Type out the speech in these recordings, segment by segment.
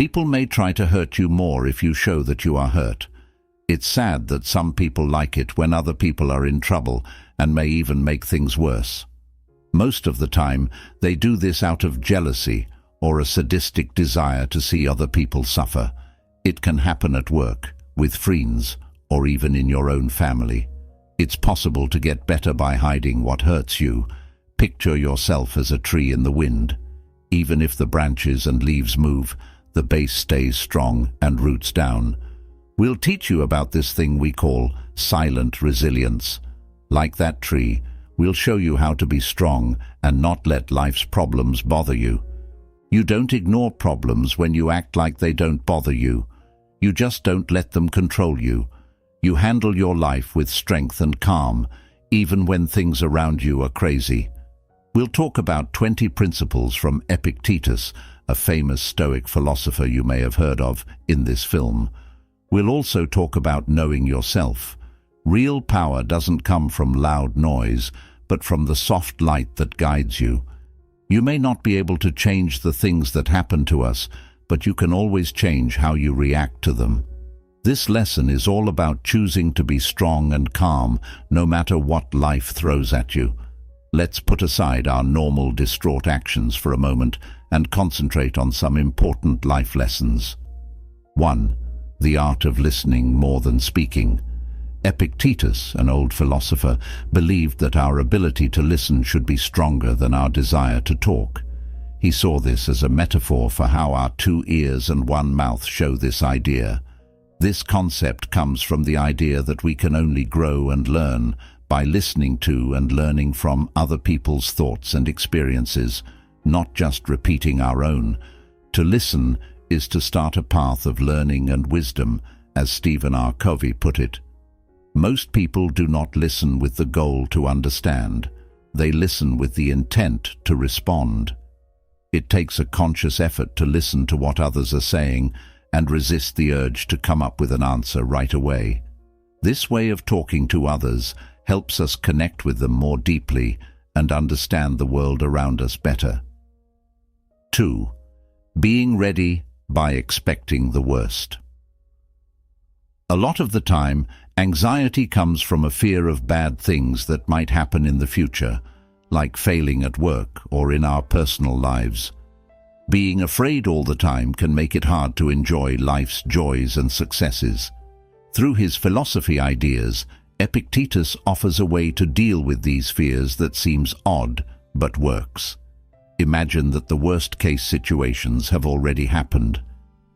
People may try to hurt you more if you show that you are hurt. It's sad that some people like it when other people are in trouble and may even make things worse. Most of the time, they do this out of jealousy or a sadistic desire to see other people suffer. It can happen at work, with friends, or even in your own family. It's possible to get better by hiding what hurts you. Picture yourself as a tree in the wind. Even if the branches and leaves move, the base stays strong and roots down. We'll teach you about this thing we call silent resilience. Like that tree, we'll show you how to be strong and not let life's problems bother you. You don't ignore problems when you act like they don't bother you. You just don't let them control you. You handle your life with strength and calm, even when things around you are crazy. We'll talk about 20 principles from Epictetus, a famous Stoic philosopher you may have heard of in this film. We'll also talk about knowing yourself. Real power doesn't come from loud noise, but from the soft light that guides you. You may not be able to change the things that happen to us, but you can always change how you react to them. This lesson is all about choosing to be strong and calm no matter what life throws at you. Let's put aside our normal distraught actions for a moment and concentrate on some important life lessons. 1. The art of listening more than speaking. Epictetus, an old philosopher, believed that our ability to listen should be stronger than our desire to talk. He saw this as a metaphor for how our 2 ears and 1 mouth show this idea. This concept comes from the idea that we can only grow and learn by listening to and learning from other people's thoughts and experiences, not just repeating our own. To listen is to start a path of learning and wisdom, as Stephen R. Covey put it. Most people do not listen with the goal to understand. They listen with the intent to respond. It takes a conscious effort to listen to what others are saying and resist the urge to come up with an answer right away. This way of talking to others helps us connect with them more deeply and understand the world around us better. 2. Being ready by expecting the worst. A lot of the time, anxiety comes from a fear of bad things that might happen in the future, like failing at work or in our personal lives. Being afraid all the time can make it hard to enjoy life's joys and successes. Through his philosophy ideas, Epictetus offers a way to deal with these fears that seems odd but works. Imagine that the worst-case situations have already happened.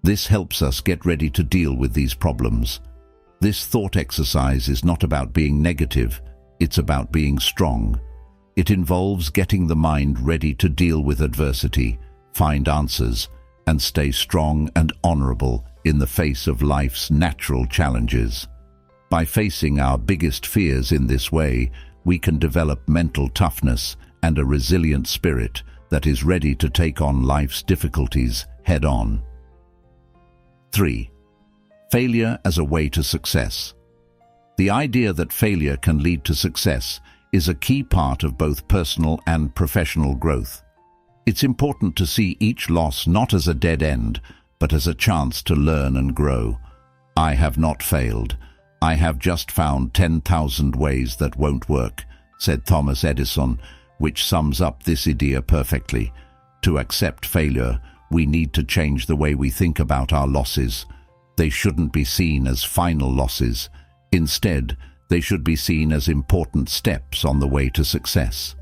This helps us get ready to deal with these problems. This thought exercise is not about being negative, it's about being strong. It involves getting the mind ready to deal with adversity, find answers, and stay strong and honorable in the face of life's natural challenges. By facing our biggest fears in this way, we can develop mental toughness and a resilient spirit that is ready to take on life's difficulties head-on. 3. Failure as a way to success. The idea that failure can lead to success is a key part of both personal and professional growth. It's important to see each loss not as a dead end, but as a chance to learn and grow. I have not failed. I have just found 10,000 ways that won't work, said Thomas Edison, which sums up this idea perfectly. To accept failure, we need to change the way we think about our losses. They shouldn't be seen as final losses. Instead, they should be seen as important steps on the way to success.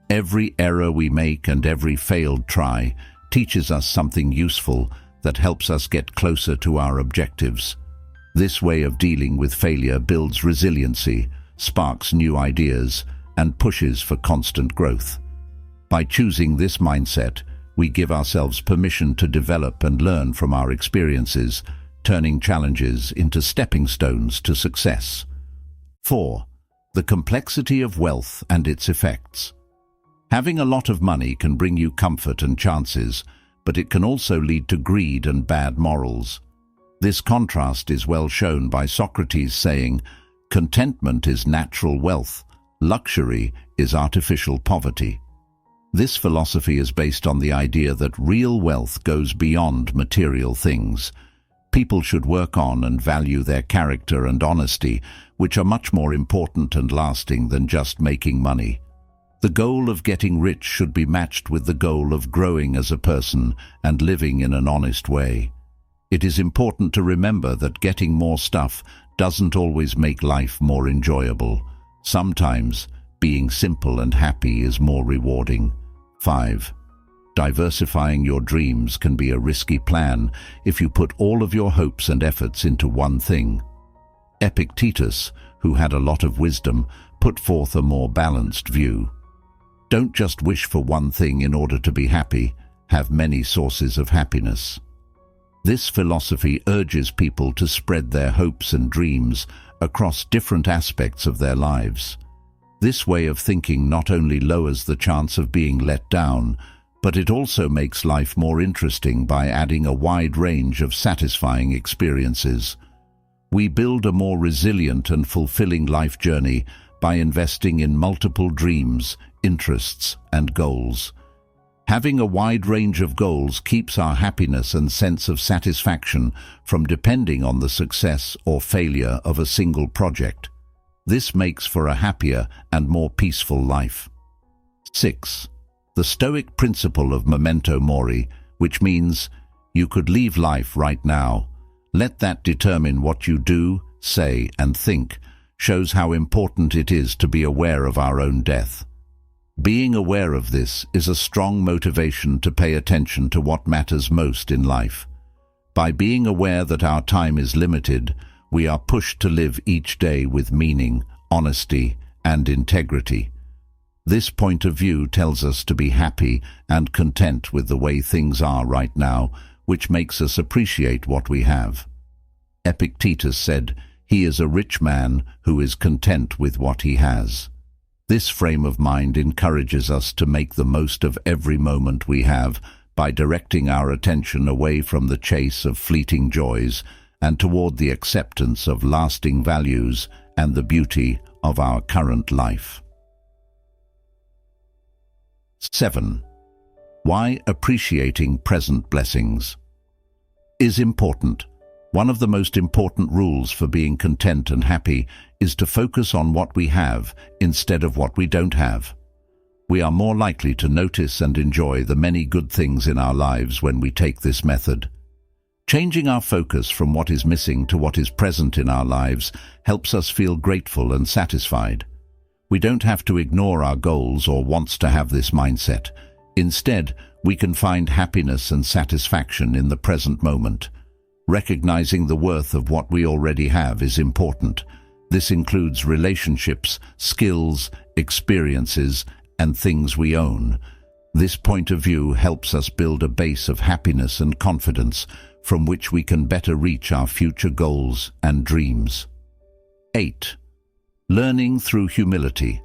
Every error we make and every failed try teaches us something useful that helps us get closer to our objectives. This way of dealing with failure builds resiliency, sparks new ideas, and pushes for constant growth. By choosing this mindset, we give ourselves permission to develop and learn from our experiences, turning challenges into stepping stones to success. 4. The complexity of wealth and its effects. Having a lot of money can bring you comfort and chances, but it can also lead to greed and bad morals. This contrast is well shown by Socrates saying, "Contentment is natural wealth, luxury is artificial poverty." This philosophy is based on the idea that real wealth goes beyond material things. People should work on and value their character and honesty, which are much more important and lasting than just making money. The goal of getting rich should be matched with the goal of growing as a person and living in an honest way. It is important to remember that getting more stuff doesn't always make life more enjoyable. Sometimes, being simple and happy is more rewarding. 5. Diversifying your dreams can be a risky plan if you put all of your hopes and efforts into one thing. Epictetus, who had a lot of wisdom, put forth a more balanced view. Don't just wish for one thing in order to be happy, have many sources of happiness. This philosophy urges people to spread their hopes and dreams across different aspects of their lives. This way of thinking not only lowers the chance of being let down, but it also makes life more interesting by adding a wide range of satisfying experiences. We build a more resilient and fulfilling life journey by investing in multiple dreams, interests, and goals. Having a wide range of goals keeps our happiness and sense of satisfaction from depending on the success or failure of a single project. This makes for a happier and more peaceful life. 6. The Stoic principle of memento mori, which means you could leave life right now. Let that determine what you do, say, and think, shows how important it is to be aware of our own death. Being aware of this is a strong motivation to pay attention to what matters most in life. By being aware that our time is limited, we are pushed to live each day with meaning, honesty, and integrity. This point of view tells us to be happy and content with the way things are right now, which makes us appreciate what we have. Epictetus said, "He is a rich man who is content with what he has." This frame of mind encourages us to make the most of every moment we have by directing our attention away from the chase of fleeting joys and toward the acceptance of lasting values and the beauty of our current life. 7. Why appreciating present blessings is important. One of the most important rules for being content and happy is to focus on what we have instead of what we don't have. We are more likely to notice and enjoy the many good things in our lives when we take this method. Changing our focus from what is missing to what is present in our lives helps us feel grateful and satisfied. We don't have to ignore our goals or wants to have this mindset. Instead, we can find happiness and satisfaction in the present moment. Recognizing the worth of what we already have is important. This includes relationships, skills, experiences, and things we own. This point of view helps us build a base of happiness and confidence from which we can better reach our future goals and dreams. 8. Learning through humility.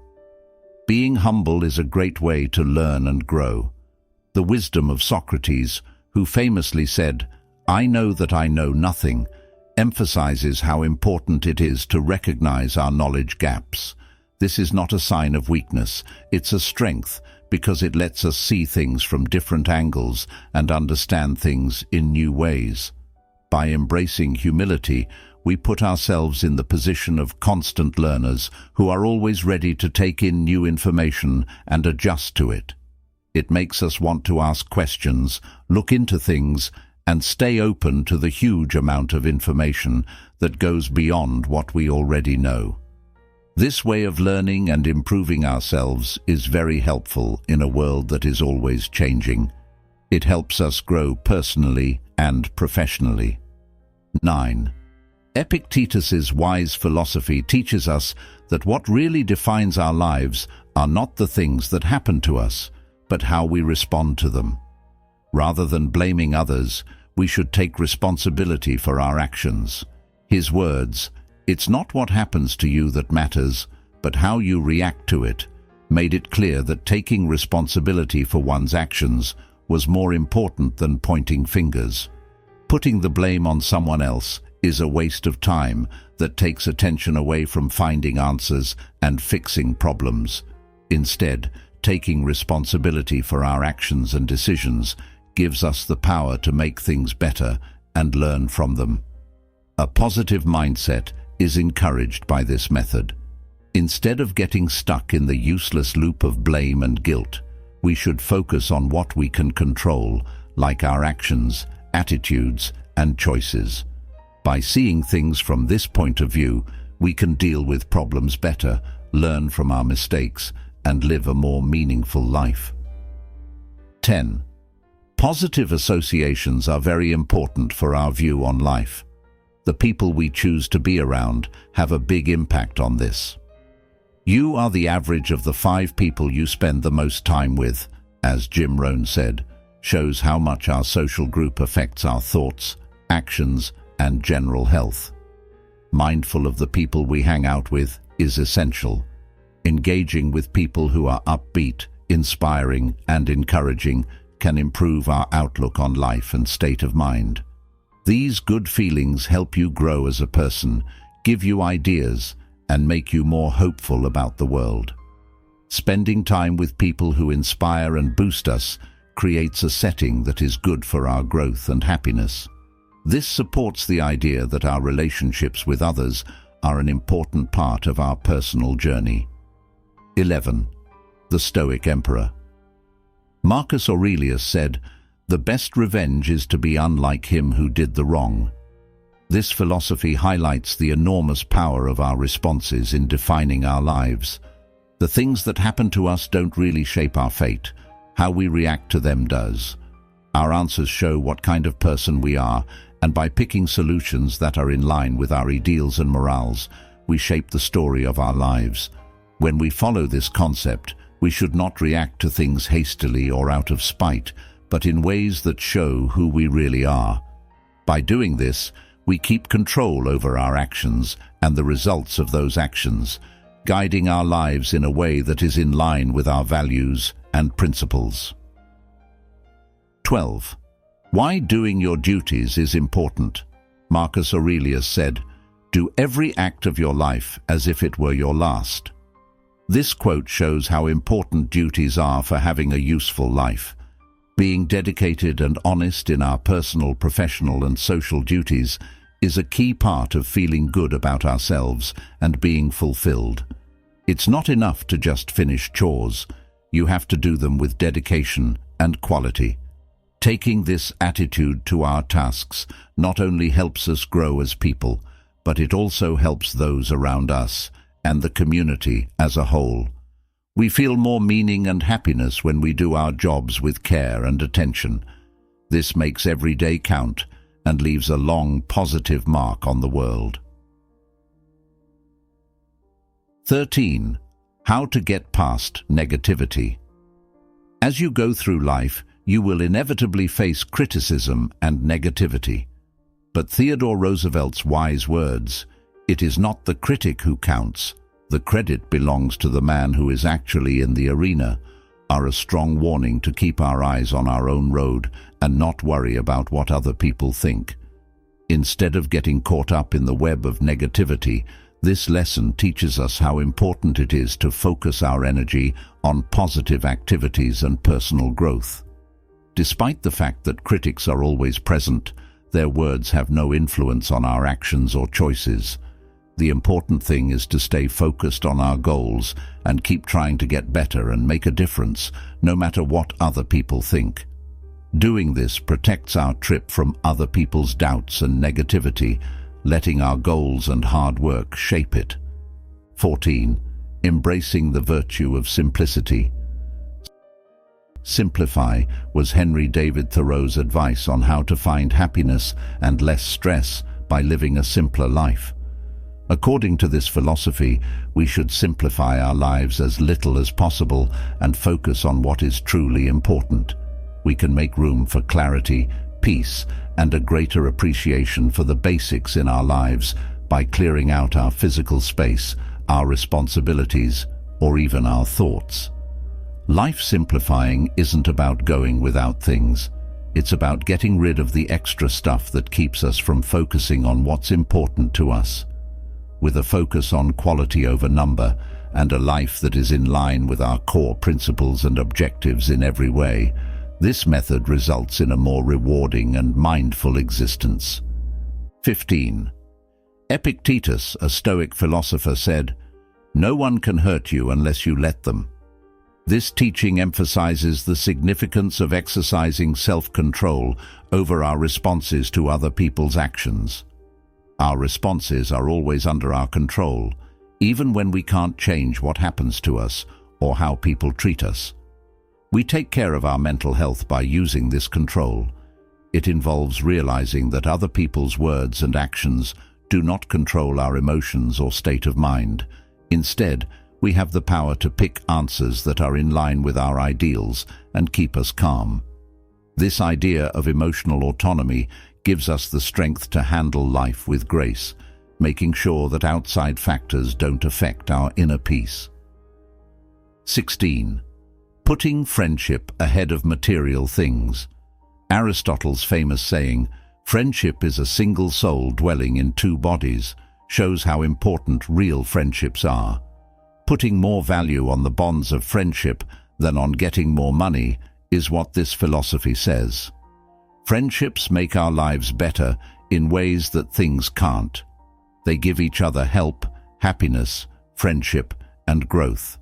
Being humble is a great way to learn and grow. The wisdom of Socrates, who famously said, "I know that I know nothing," emphasizes how important it is to recognize our knowledge gaps. This is not a sign of weakness, it's a strength, because it lets us see things from different angles and understand things in new ways. By embracing humility, we put ourselves in the position of constant learners who are always ready to take in new information and adjust to it. It makes us want to ask questions, look into things, and stay open to the huge amount of information that goes beyond what we already know. This way of learning and improving ourselves is very helpful in a world that is always changing. It helps us grow personally and professionally. 9. Epictetus's wise philosophy teaches us that what really defines our lives are not the things that happen to us, but how we respond to them. Rather than blaming others, we should take responsibility for our actions. His words, "It's not what happens to you that matters, but how you react to it," made it clear that taking responsibility for one's actions was more important than pointing fingers. Putting the blame on someone else is a waste of time that takes attention away from finding answers and fixing problems. Instead, Taking responsibility for our actions and decisions gives us the power to make things better and learn from them. A positive mindset is encouraged by this method. Instead of getting stuck in the useless loop of blame and guilt, we should focus on what we can control, like our actions, attitudes, and choices. By seeing things from this point of view, we can deal with problems better, learn from our mistakes, and live a more meaningful life. 10. Positive associations are very important for our view on life. The people we choose to be around have a big impact on this. You are the average of the 5 people you spend the most time with, as Jim Rohn said, shows how much our social group affects our thoughts, actions, and general health. Mindful of the people we hang out with is essential. Engaging with people who are upbeat, inspiring, and encouraging can improve our outlook on life and state of mind. These good feelings help you grow as a person, give you ideas, and make you more hopeful about the world. Spending time with people who inspire and boost us creates a setting that is good for our growth and happiness. This supports the idea that our relationships with others are an important part of our personal journey. 11. The Stoic Emperor. Marcus Aurelius said, "The best revenge is to be unlike him who did the wrong." This philosophy highlights the enormous power of our responses in defining our lives. The things that happen to us don't really shape our fate. How we react to them does. Our answers show what kind of person we are, and by picking solutions that are in line with our ideals and morals, we shape the story of our lives. When we follow this concept, we should not react to things hastily or out of spite, but in ways that show who we really are. By doing this, we keep control over our actions and the results of those actions, guiding our lives in a way that is in line with our values and principles. 12. Why doing your duties is important. Marcus Aurelius said, "Do every act of your life as if it were your last." This quote shows how important duties are for having a useful life. Being dedicated and honest in our personal, professional, and social duties is a key part of feeling good about ourselves and being fulfilled. It's not enough to just finish chores. You have to do them with dedication and quality. Taking this attitude to our tasks not only helps us grow as people, but it also helps those around us and the community as a whole. We feel more meaning and happiness when we do our jobs with care and attention. This makes every day count and leaves a long, positive mark on the world. 13. How to get past negativity. As you go through life, you will inevitably face criticism and negativity. But Theodore Roosevelt's wise words, "It is not the critic who counts, the credit belongs to the man who is actually in the arena," are a strong warning to keep our eyes on our own road and not worry about what other people think. Instead of getting caught up in the web of negativity, this lesson teaches us how important it is to focus our energy on positive activities and personal growth. Despite the fact that critics are always present, their words have no influence on our actions or choices. The important thing is to stay focused on our goals and keep trying to get better and make a difference, no matter what other people think. Doing this protects our trip from other people's doubts and negativity, letting our goals and hard work shape it. 14. Embracing the virtue of simplicity. Simplify was Henry David Thoreau's advice on how to find happiness and less stress by living a simpler life. According to this philosophy, we should simplify our lives as little as possible and focus on what is truly important. We can make room for clarity, peace, and a greater appreciation for the basics in our lives by clearing out our physical space, our responsibilities, or even our thoughts. Life simplifying isn't about going without things. It's about getting rid of the extra stuff that keeps us from focusing on what's important to us. With a focus on quality over number and a life that is in line with our core principles and objectives in every way. This method results in a more rewarding and mindful existence. 15. Epictetus, a Stoic philosopher, said, "No one can hurt you unless you let them." This teaching emphasizes the significance of exercising self-control over our responses to other people's actions. Our responses are always under our control, even when we can't change what happens to us or how people treat us. We take care of our mental health by using this control. It involves realizing that other people's words and actions do not control our emotions or state of mind. Instead, we have the power to pick answers that are in line with our ideals and keep us calm. This idea of emotional autonomy gives us the strength to handle life with grace, making sure that outside factors don't affect our inner peace. 16. Putting friendship ahead of material things. Aristotle's famous saying, "Friendship is a single soul dwelling in two bodies," shows how important real friendships are. Putting more value on the bonds of friendship than on getting more money is what this philosophy says. Friendships make our lives better in ways that things can't. They give each other help, happiness, friendship, and growth.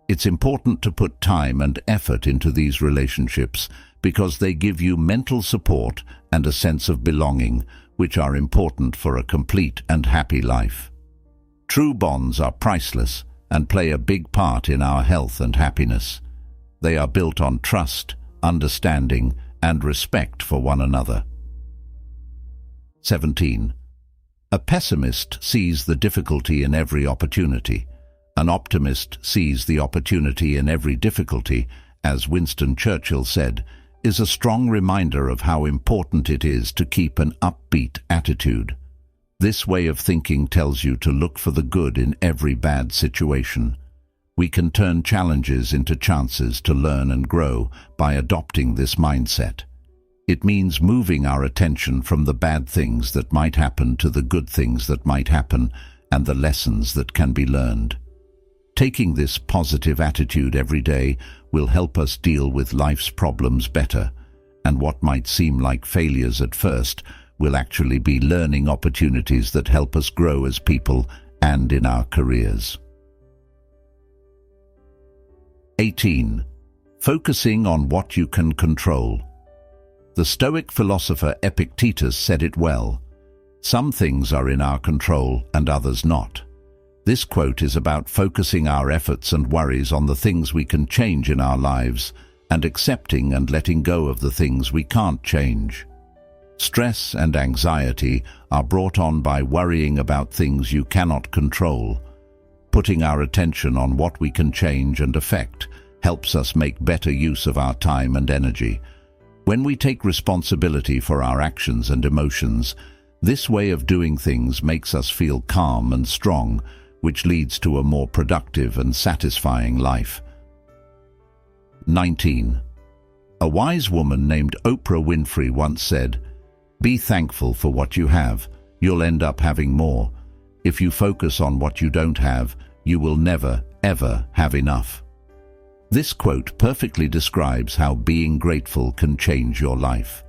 It's important to put time and effort into these relationships because they give you mental support and a sense of belonging, which are important for a complete and happy life. True bonds are priceless and play a big part in our health and happiness. They are built on trust, understanding, and respect for one another. 17. A pessimist sees the difficulty in every opportunity. An optimist sees the opportunity in every difficulty, as Winston Churchill said, is a strong reminder of how important it is to keep an upbeat attitude. This way of thinking tells you to look for the good in every bad situation. We can turn challenges into chances to learn and grow by adopting this mindset. It means moving our attention from the bad things that might happen to the good things that might happen and the lessons that can be learned. Taking this positive attitude every day will help us deal with life's problems better, and what might seem like failures at first will actually be learning opportunities that help us grow as people and in our careers. 18. Focusing on what you can control. The Stoic philosopher Epictetus said it well, "Some things are in our control and others not." This quote is about focusing our efforts and worries on the things we can change in our lives and accepting and letting go of the things we can't change. Stress and anxiety are brought on by worrying about things you cannot control. Putting our attention on what we can change and affect helps us make better use of our time and energy. When we take responsibility for our actions and emotions, this way of doing things makes us feel calm and strong, which leads to a more productive and satisfying life. 19. A wise woman named Oprah Winfrey once said, "Be thankful for what you have. You'll end up having more. If you focus on what you don't have, you will never, ever have enough." This quote perfectly describes how being grateful can change your life.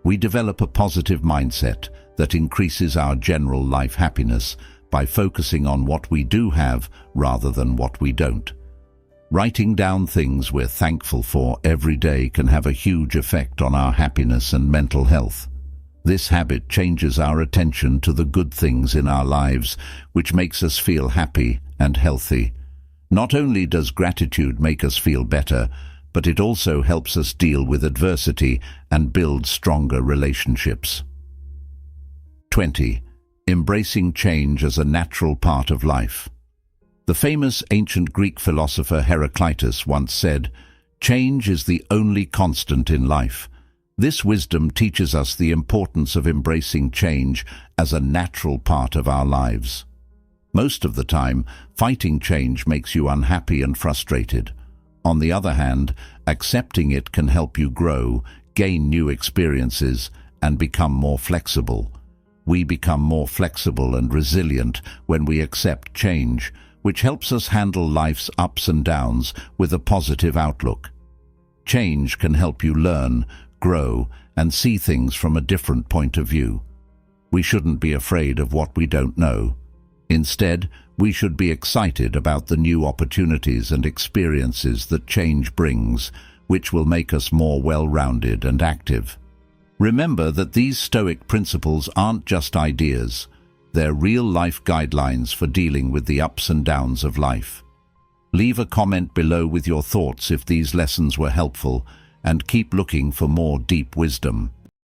We develop a positive mindset that increases our general life happiness by focusing on what we do have rather than what we don't. Writing down things we're thankful for every day can have a huge effect on our happiness and mental health. This habit changes our attention to the good things in our lives, which makes us feel happy and healthy. Not only does gratitude make us feel better, but it also helps us deal with adversity and build stronger relationships. 20. Embracing change as a natural part of life. The famous ancient Greek philosopher Heraclitus once said, "Change is the only constant in life." This wisdom teaches us the importance of embracing change as a natural part of our lives. Most of the time, fighting change makes you unhappy and frustrated. On the other hand, accepting it can help you grow, gain new experiences, and become more flexible. We become more flexible and resilient when we accept change, which helps us handle life's ups and downs with a positive outlook. Change can help you learn, grow, and see things from a different point of view. We shouldn't be afraid of what we don't know. Instead, we should be excited about the new opportunities and experiences that change brings, which will make us more well-rounded and active. Remember that these Stoic principles aren't just ideas. They're real-life guidelines for dealing with the ups and downs of life. Leave a comment below with your thoughts if these lessons were helpful, and keep looking for more deep wisdom.